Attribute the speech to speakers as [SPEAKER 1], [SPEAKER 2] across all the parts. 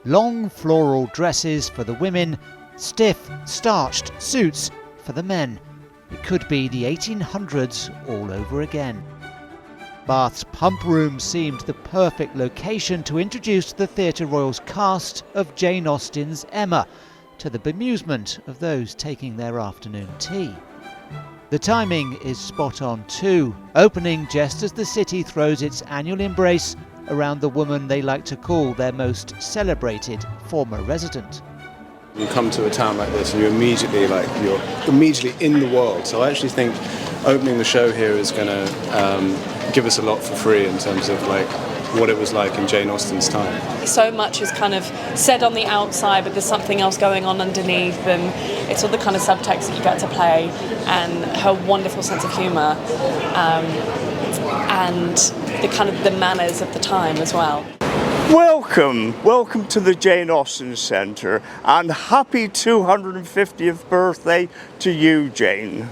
[SPEAKER 1] Long floral dresses for the women, stiff, starched suits for the men. It could be the 1800s all over again. Bath's Pump Room seemed the perfect location to introduce the Theatre Royal's cast of Jane Austen's Emma, to the bemusement of those taking their afternoon tea. The timing is spot on too, opening just as the city throws its annual embrace around the woman they like to call their most celebrated former resident.
[SPEAKER 2] You come to a town like this and you're immediately in the world. So I actually think opening the show here is going to give us a lot for free in terms of what it was like in Jane Austen's time.
[SPEAKER 3] So much is kind of said on the outside, but there's something else going on underneath, and it's all the kind of subtext that you get to play, and her wonderful sense of humour, and the manners of the time as well.
[SPEAKER 4] Welcome to the Jane Austen Centre, and happy 250th birthday to you, Jane.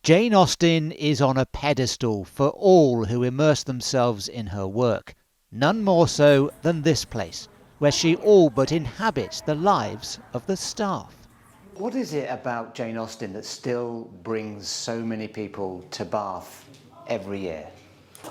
[SPEAKER 1] Jane Austen is on a pedestal for all who immerse themselves in her work, none more so than this place, where she all but inhabits the lives of the staff.
[SPEAKER 5] What is it about Jane Austen that still brings so many people to Bath every year?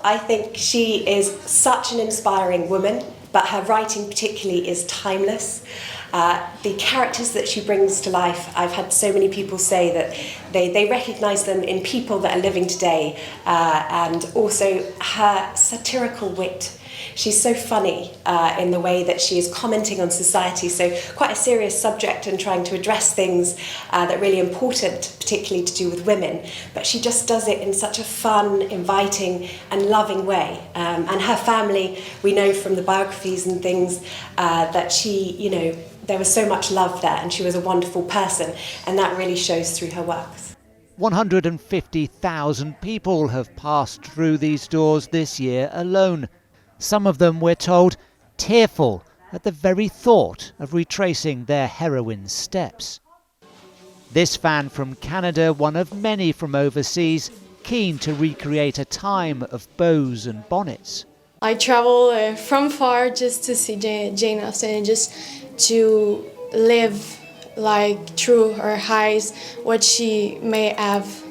[SPEAKER 6] I think she is such an inspiring woman, but her writing particularly is timeless. The characters that she brings to life, I've had so many people say that they recognise them in people that are living today, and also her satirical wit. She's so funny in the way that she is commenting on society, so quite a serious subject and trying to address things that are really important, particularly to do with women. But she just does it in such a fun, inviting and loving way. And her family, we know from the biographies and things that she, there was so much love there, and she was a wonderful person, and that really shows through her works.
[SPEAKER 1] 150,000 people have passed through these doors this year alone. Some of them, we're told, tearful at the very thought of retracing their heroine's steps. This fan from Canada, one of many from overseas, keen to recreate a time of bows and bonnets.
[SPEAKER 7] I travel from far just to see Jane Austen and just to live through her eyes what she may have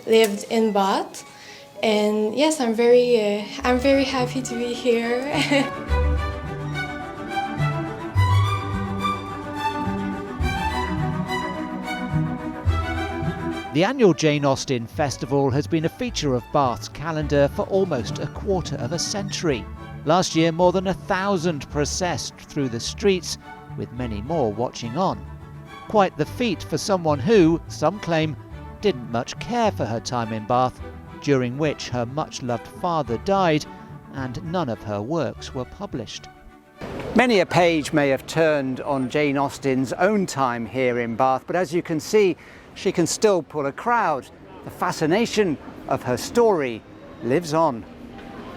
[SPEAKER 7] lived in Bath. And yes, I'm very happy to be here.
[SPEAKER 1] The annual Jane Austen Festival has been a feature of Bath's calendar for almost a quarter of a century. Last year, more than 1,000 processed through the streets, with many more watching on. Quite the feat for someone who, some claim, didn't much care for her time in Bath, during which her much-loved father died and none of her works were published.
[SPEAKER 5] Many a page may have turned on Jane Austen's own time here in Bath, but as you can see, she can still pull a crowd. The fascination of her story lives on.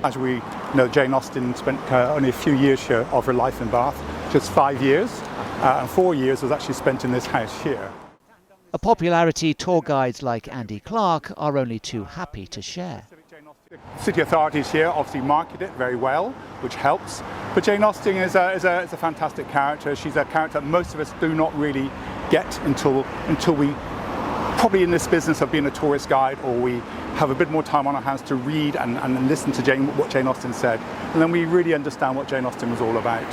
[SPEAKER 8] As we know, Jane Austen spent only a few years here of her life in Bath, just 5 years, and 4 years was actually spent in this house here.
[SPEAKER 1] A popularity tour guides like Andy Clark are only too happy to share.
[SPEAKER 8] City authorities here obviously market it very well, which helps. But Jane Austen is a fantastic character. She's a character that most of us do not really get until we, probably in this business of being a tourist guide, or we have a bit more time on our hands to read and listen to what Jane Austen said. And then we really understand what Jane Austen was all about.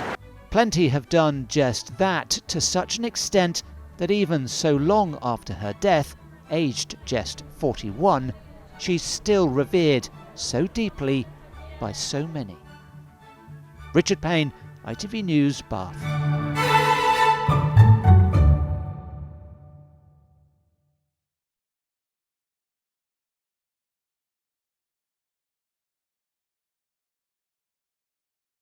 [SPEAKER 1] Plenty have done just that, to such an extent that even so long after her death, aged just 41, she's still revered so deeply by so many. Richard Payne, ITV News, Bath.